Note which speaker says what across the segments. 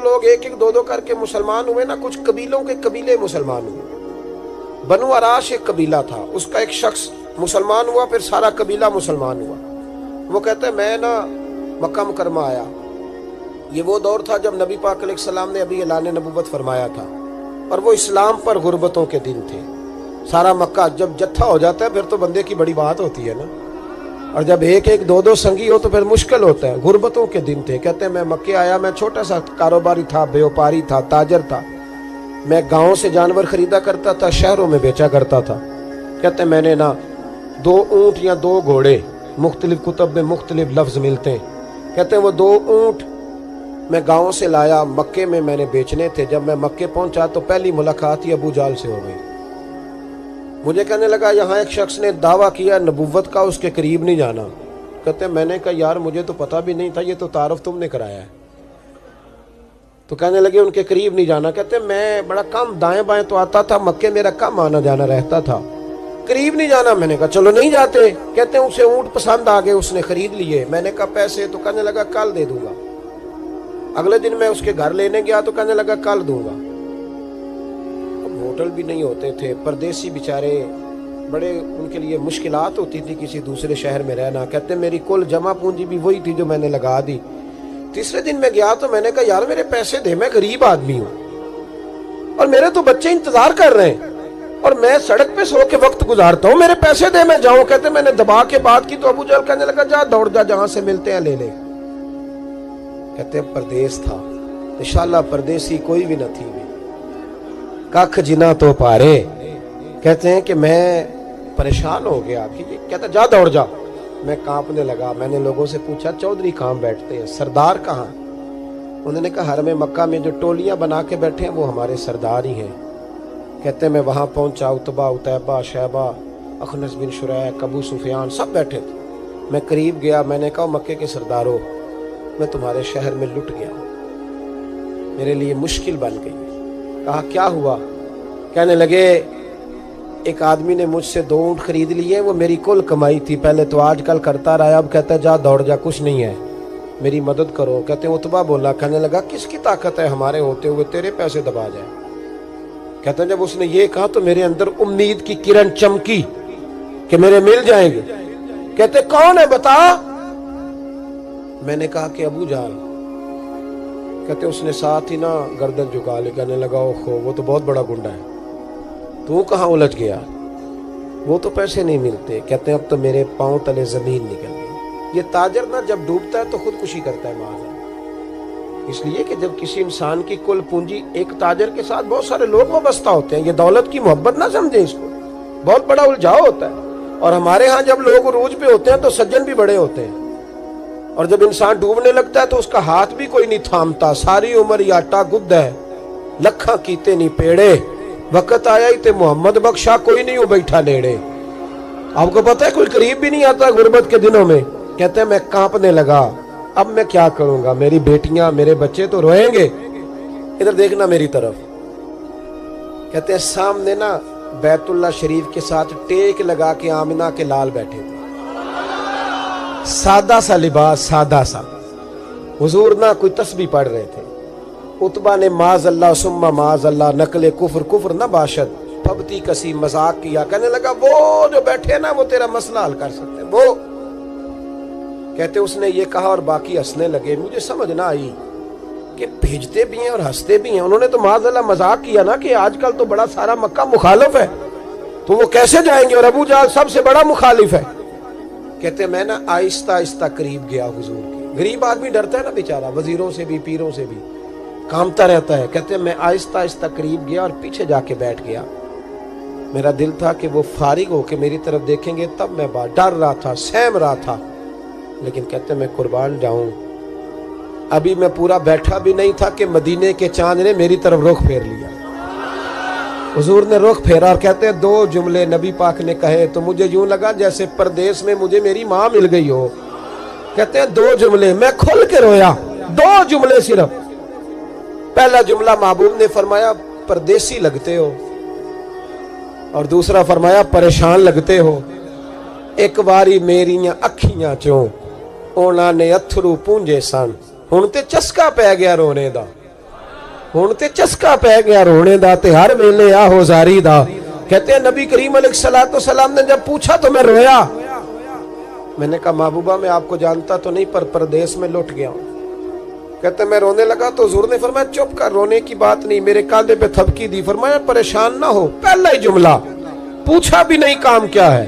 Speaker 1: लोग एक एक दो दो करके मुसलमान हुए ना, कुछ कबीलों के कबीले मुसलमान हुए। बनु अराश एक कबीला था, उसका एक शख्स मुसलमान हुआ, फिर सारा कबीला मुसलमान हुआ। वो कहते हैं मैं ना मक्का मुकरमा आया, ये वो दौर था जब नबी पाक अलैहिस्सलाम ने अभी ऐलान नबूवत फरमाया था, और वो इस्लाम पर गुर्बतों के दिन थे। सारा मक्का जब जत्था हो जाता है फिर तो बंदे की बड़ी बात होती है ना, और जब एक एक दो दो संगी हो तो फिर मुश्किल होता है। गुर्बतों के दिन थे। कहते हैं मैं मक्के आया, मैं छोटा सा कारोबारी था, व्यापारी था, ताजर था। मैं गाँव से जानवर खरीदा करता था, शहरों में बेचा करता था। कहते हैं मैंने ना 2 ऊँट या 2 घोड़े, मुख्तलिफ कुतब में मुख्तलिफ लफ्ज़ मिलते हैं। कहते हैं वो 2 ऊँट मैं गाँव से लाया, मक्के में मैंने बेचने थे। जब मैं मक्के पहुँचा तो पहली मुलाकात ही अबू जाल से हो गई। मुझे कहने लगा यहाँ एक शख्स ने दावा किया नबूवत का, उसके करीब नहीं जाना। कहते मैंने कहा यार मुझे तो पता भी नहीं था, ये तो तारुफ तुमने कराया है। तो कहने लगे उनके करीब नहीं जाना। कहते मैं बड़ा कम दाएं बाएं तो आता था, मक्के मेरा कम आना जाना रहता था, करीब नहीं जाना। मैंने कहा चलो नहीं जाते। कहते उसे ऊँट पसंद आ गए, उसने खरीद लिए। मैंने कहा पैसे? तो कहने लगा कल दे दूंगा। अगले दिन मैं उसके घर लेने गया तो कहने लगा कल दूंगा। होटल भी नहीं होते थे, परदेसी बेचारे, बड़े उनके लिए मुश्किलात होती थी किसी दूसरे शहर में रहना। कहते मेरी कुल जमा पूंजी भी वही थी जो मैंने लगा दी। तीसरे दिन मैं गया तो मैंने कहा यार मेरे पैसे दे, मैं गरीब आदमी हूँ और मेरे तो बच्चे इंतजार कर रहे हैं और मैं सड़क पे सो के वक्त गुजारता हूँ, मेरे पैसे दे मैं जाऊं। कहते मैंने दबा के बात की तो अबू जहल कहने लगा जा दौड़ जा, जहां से मिलते हैं ले ले। कहते परदेश था, इंशाल्लाह परदेसी कोई भी न थी कख जिना तो पारे। कहते हैं कि मैं परेशान हो गया कि ये कहता जा दौड़ जा। मैं कांपने लगा। मैंने लोगों से पूछा चौधरी कहाँ बैठते हैं, सरदार कहाँ? उन्होंने कहा हरम मक्का में जो टोलियां बना के बैठे हैं वो हमारे सरदार ही हैं। कहते मैं वहां पहुंचा, उतबा, उतैबा, शैबा, अखनस बिन शुरैक, अबू सुफियान सब बैठे थे। मैं करीब गया, मैंने कहा मक्के के सरदारों मैं तुम्हारे शहर में लुट गया, मेरे लिए मुश्किल बन गई। कहा क्या हुआ? कहने लगे एक आदमी ने मुझसे 2 ऊँट खरीद लिए, वो मेरी कुल कमाई थी, पहले तो आजकल करता रहा, अब कहता जा दौड़ जा, कुछ नहीं है, मेरी मदद करो। कहते उतबा बोला, कहने लगा किसकी ताकत है हमारे होते हुए तेरे पैसे दबा जाए? कहते जब उसने ये कहा तो मेरे अंदर उम्मीद की किरण चमकी कि मेरे मिल जाएंगे। कहते कौन है बता? मैंने कहा कि अबू जाल। कहते उसने साथ ही ना गर्दन झुका ली, कहने लगा ओहो वो तो बहुत बड़ा गुंडा है, तू कहाँ उलझ गया? वो तो पैसे नहीं मिलते। कहते अब तो मेरे पांव तले जमीन निकल गई। ये ताजर ना जब डूबता है तो खुदकुशी करता है माज़, इसलिए कि जब किसी इंसान की कुल पूंजी, एक ताजर के साथ बहुत सारे लोग वाबस्ता होते हैं। ये दौलत की मोहब्बत ना समझे, इसको बहुत बड़ा उलझाव होता है। और हमारे यहाँ जब लोग उरूज पे होते हैं तो सज्जन भी बड़े होते हैं, और जब इंसान डूबने लगता है तो उसका हाथ भी कोई नहीं थामता। सारी उम्र ये आटा गुद्द है, लखा कीते नहीं पेड़े, वक्त आया ही ते मोहम्मद बख्शा, कोई नहीं हो बैठा नेड़े। आपको पता है कोई करीब भी नहीं आता गुर्बत के दिनों में। कहते हैं मैं कांपने लगा, अब मैं क्या करूंगा, मेरी बेटियां मेरे बच्चे तो रोएंगे। इधर देखना मेरी तरफ। कहते हैं सामने ना बैतुल्ला शरीफ के साथ टेक लगा के आमिना के लाल बैठे थे, सादा सा लिबास, सादा सा। हुजूर ना कोई तस्बीह पढ़ रहे थे। उतबा ने माज अल्लाह सुम्मा माज अल्लाह नकले कुफर कुफर न बाशद फबती कसी मजाक किया। कहने लगा वो जो बैठे ना वो तेरा मसला हल कर सकते हैं वो। कहते उसने ये कहा और बाकी हंसने लगे। मुझे समझ ना आई कि भेजते भी हैं और हंसते भी हैं। उन्होंने तो माज अल्लाह मजाक किया ना कि आजकल तो बड़ा सारा मक्का मुखालिफ है, तो वो कैसे जाएंगे, और अबू जहल सबसे बड़ा मुखालिफ है। कहते मैं ना आहिस्ता आहिस्ता करीब गया हुजूर के। गरीब आदमी डरता है ना बेचारा, वजीरों से भी पीरों से भी कांपता रहता है। कहते मैं आहिस्ता आहिस्ता करीब गया और पीछे जाके बैठ गया। मेरा दिल था कि वो फारिग होके मेरी तरफ देखेंगे, तब मैं डर रहा था, सहम रहा था। लेकिन कहते मैं कुर्बान जाऊं, अभी मैं पूरा बैठा भी नहीं था कि मदीने के चांद ने मेरी तरफ रुख फेर लिया। हुजूर ने रुख फेरा और कहते हैं 2 जुमले नबी पाक ने कहे तो मुझे यूं लगा जैसे परदेश में मुझे मेरी माँ मिल गई हो। कहते हैं 2 जुमले, मैं खुल के रोया। 2 जुमले सिर्फ। पहला जुमला महबूब ने फरमाया परदेसी लगते हो, और दूसरा फरमाया परेशान लगते हो। एक बारी मेरियां अखियां चों ओना ने अथरू पूंजे सन, हुण ते चस्का पै गया रोने दा। ہن تے چسکا پہ گیا رونے دا تے ہر ویلے آہو زاری دا. کہتے ہیں نبی کریم علیہ السلام نے جب پوچھا تو میں رویا. میں نے کہا محبوبہ میں آپ کو جانتا تو نہیں پر پردیس میں لٹ گیا ہوں. کہتے ہیں میں رونے لگا تو حضور نے فرمایا چپ کر, رونے کی بات نہیں. میرے کاندھے پہ تھپکی دی, فرمایا پریشان نہ ہو. پہلا ہی جملہ, پوچھا بھی نہیں کام کیا ہے,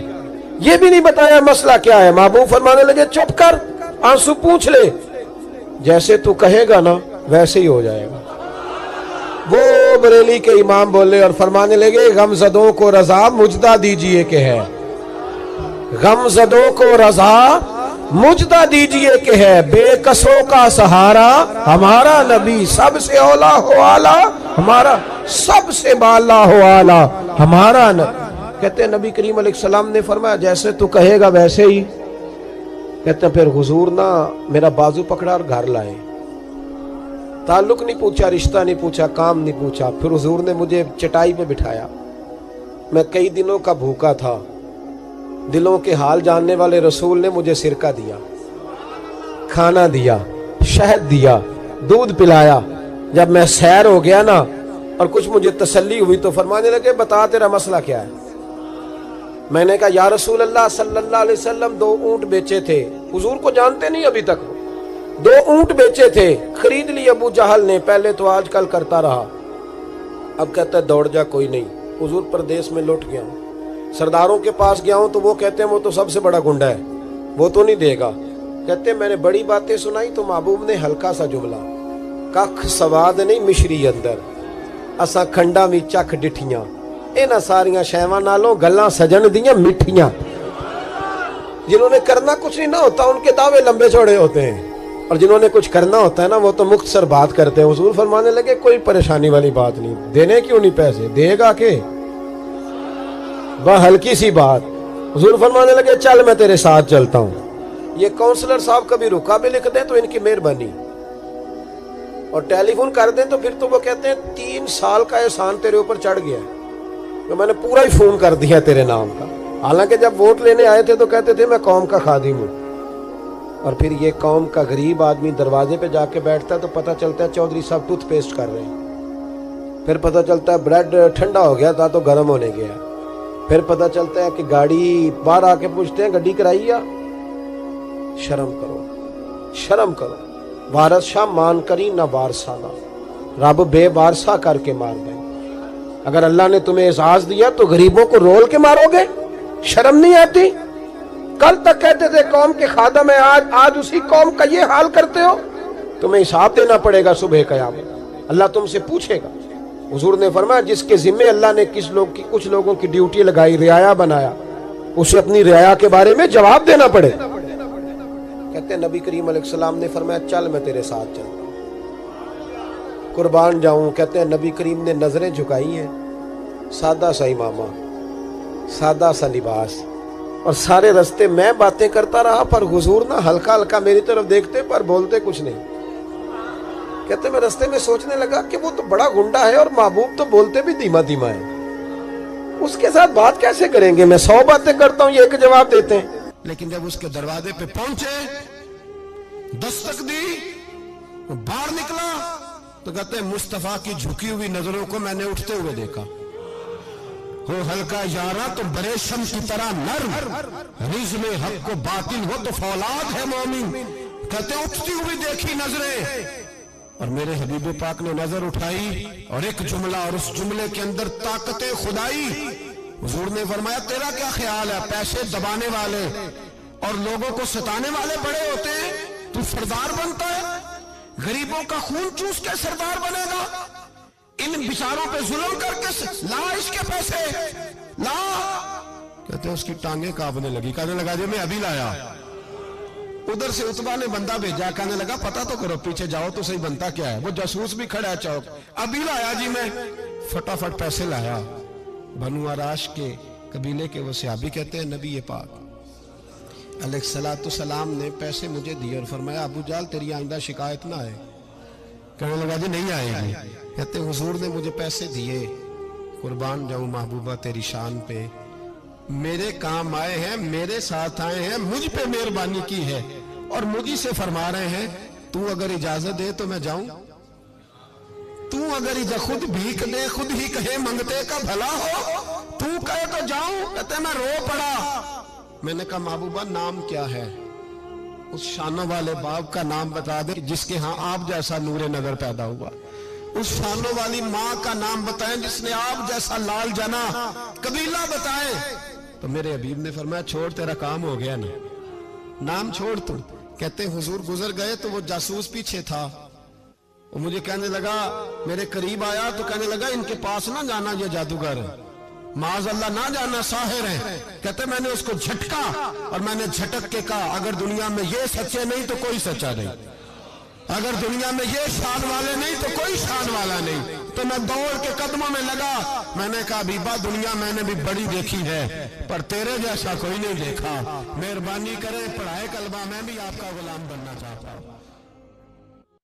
Speaker 1: یہ بھی نہیں بتایا مسئلہ کیا ہے. محبوب فرمانے لگے چپ کر, آنسو پوچھ لے, جیسے تو کہے گا نا ویسے ہی ہو جائے گا. وہ بریلی کے امام بولے اور فرمانے لگے غم زدوں کو رضا مجدہ دیجئے کہ ہے, غم زدوں کو رضا مجدہ دیجئے کہ ہے, بے کسوں کا سہارا ہمارا نبی, سب سے اولا ہو آلہ ہمارا, سب سے بالا ہو آلہ ہمارا نبی. کہتے ہیں نبی کریم علیہ السلام نے فرمایا جیسے تو کہے گا ویسے ہی. کہتے ہیں پھر حضور نا میرا بازو پکڑا اور گھر لائے. تعلق نہیں پوچھا, رشتہ نہیں پوچھا, کام نہیں پوچھا. پھر حضور نے مجھے چٹائی پہ بٹھایا. میں کئی دنوں کا بھوکا تھا. دلوں کے حال جاننے والے رسول نے مجھے سرکہ دیا, کھانا دیا, شہد دیا, دودھ پلایا. جب میں سیر ہو گیا نا اور کچھ مجھے تسلی ہوئی تو فرمانے لگے بتا تیرا مسئلہ کیا ہے. میں نے کہا یا رسول اللہ صلی اللہ علیہ وسلم 2 اونٹ بیچے تھے. حضور کو جانتے نہیں ابھی تک. 2 اونٹ بیچے تھے, خرید لی ابو جہل نے. پہلے تو آج کل کرتا رہا, اب کہتا ہے دوڑ جا, کوئی نہیں. حضور پردیس میں لٹ گیا ہوں, سرداروں کے پاس گیا ہوں تو وہ کہتے ہیں وہ تو سب سے بڑا گنڈا ہے, وہ تو نہیں دے گا. کہتے ہیں میں نے بڑی باتیں سنائی تو محبوب نے ہلکا سا جملہ, کخ سواد نہیں مشری اندر, اساں کھنڈا میں چکھ ڈٹھیاں, اینا ساریاں شیواں نالوں گلاں سجن دیاں مٹھیاں. جنہوں نے کرنا کچھ نہیں نہ ہوتا ان کے دعوے لمبے چوڑے ہوتے ہیں, اور جنہوں نے کچھ کرنا ہوتا ہے نا وہ تو مختصر بات کرتے ہیں. حضور فرمانے لگے کوئی پریشانی والی بات نہیں, دینے کیوں نہیں پیسے, دے گا کہ ہلکی سی بات. حضور فرمانے لگے چل میں تیرے ساتھ چلتا ہوں. یہ کونسلر صاحب کبھی رکا بھی لکھ دیں تو ان کی مہربانی, اور ٹیلی فون کر دیں تو پھر تو وہ کہتے ہیں 3 سال کا احسان تیرے اوپر چڑھ گیا ہے, میں نے پورا ہی فون کر دیا تیرے نام کا. حالانکہ جب ووٹ لینے آئے تھے تو کہتے تھے میں قوم کا خادم ہوں, اور پھر یہ قوم کا غریب آدمی دروازے پہ جا کے بیٹھتا ہے تو پتہ چلتا ہے چودھری صاحب ٹوتھ پیسٹ کر رہے ہیں. پھر پتہ چلتا ہے بریڈ ٹھنڈا ہو گیا تھا تو گرم ہونے گیا. پھر پتہ چلتا ہے کہ گاڑی باہر آ کے پوچھتے ہیں گڈی کرائی یا. شرم کرو, شرم کرو. وارث شاہ مان کری نہ وارثانہ, رب بے وارثہ کر کے مار دیں. اگر اللہ نے تمہیں اعزاز دیا تو غریبوں کو رول کے مارو گے, شرم نہیں آتی؟ کل تک کہتے تھے قوم کے خادم ہیں, آج اسی قوم کا یہ حال کرتے ہو. تمہیں حساب دینا پڑے گا صبح قیامت, اللہ تم سے پوچھے گا. حضور نے فرمایا جس کے ذمے اللہ نے کچھ لوگوں کی ڈیوٹی لگائی, رعایا بنایا, اسے اپنی رعایا کے بارے میں جواب دینا پڑے. کہتے ہیں نبی کریم علیہ السلام نے فرمایا چل میں تیرے ساتھ چلتا ہوں, قربان جاؤں. کہتے ہیں نبی کریم نے نظریں جھکائی ہیں, سادہ سا امامہ, سادہ سا لباس, اور سارے رستے میں باتیں کرتا رہا, پر حضور نہ ہلکا ہلکا میری طرف دیکھتے پر بولتے کچھ نہیں. کہتے میں رستے میں سوچنے لگا کہ وہ تو بڑا گنڈا ہے اور محبوب تو بولتے بھی دھیما دھیما ہے, اس کے ساتھ بات کیسے کریں گے؟ میں 100 باتیں کرتا ہوں, یہ ایک جواب دیتے ہیں. لیکن جب اس کے دروازے پہ پہنچے, دستک دی, باہر نکلا تو کہتے ہیں مصطفیٰ کی جھکی ہوئی نظروں کو میں نے اٹھتے ہوئے دیکھا. ہو ہلکا یارا تو بریشم کی طرح نرم, رزم حق کو باطل ہو تو فولاد ہے مومن. کہتے ہیں اٹھتی ہوئی دیکھی نظریں, اور میرے حبیب پاک نے نظر اٹھائی اور ایک جملہ, اور اس جملے کے اندر طاقت خدائی. حضور نے فرمایا تیرا کیا خیال ہے, پیسے دبانے والے اور لوگوں کو ستانے والے بڑے ہوتے ہیں, تو سردار بنتا ہے؟ غریبوں کا خون چوس کے سردار بنے گا؟ ان بیچاروں پہ ظلم کر کے لا اس کے پیسے لا. کہتے ہیں اس کی ٹانگیں کانپنے لگی, کہنے لگا جی میں ابھی لایا. ادھر سے عتبہ نے بندہ بھیجا, کہنے لگا پتہ تو کرو, پیچھے جاؤ تو صحیح بنتا کیا ہے. وہ جاسوس بھی کھڑا ہے چوک, ابھی لایا جی میں. فٹافٹ پیسے لایا. بنو عراش کے قبیلے کے وہ صحابی کہتے ہیں نبی پاک علیہ السلام نے پیسے مجھے دیے اور فرمایا ابو جال تیری آئندہ شکایت نہ آئے. کہنے لگا جی نہیں آئے گی. کہتے حضور نے مجھے پیسے دیے, قربان جاؤں محبوبہ تیری شان پہ, میرے کام آئے ہیں, میرے ساتھ آئے ہیں, مجھ پہ مہربانی کی ہے, اور مجھے سے فرما رہے ہیں تو اگر اجازت دے تو میں جاؤں, تو अगर इधर खुद भीख दे, खुद ही कहे मंगते का भला हो, तू कहे तो जाऊं। कहते मैं रो पड़ा। मैंने कहा महबूबा नाम क्या है? उस शानों वाले बाप का नाम बता दे जिसके यहाँ आप जैसा नूरे नगर पैदा हुआ। उस शानों वाली माँ का नाम बताएं जिसने आप जैसा लाल जना। कबीला बताएं। तो मेरे हबीब ने फरमाया छोड़, तेरा काम हो गया ना, नाम छोड़ तू। कहते हुजूर गुजर गए तो वो जासूस पीछे था, वो मुझे कहने लगा, मेरे करीब आया तो कहने लगा इनके पास ना जाना, ये जादूगर है, माज अल्लाह ना जाना, साहिर है। कहते मैंने उसको झटका और मैंने झटक के कहा अगर दुनिया में ये सच्चे नहीं तो कोई सच्चा नहीं, अगर दुनिया में ये शान वाले नहीं तो कोई शान वाला नहीं। तो मैं दौड़ के कदमों में लगा। मैंने कहा बीबा दुनिया मैंने भी बड़ी देखी है पर तेरे जैसा कोई नहीं देखा, मेहरबानी करें पढ़ाए कलमा, मैं भी आपका गुलाम बनना चाहता हूं।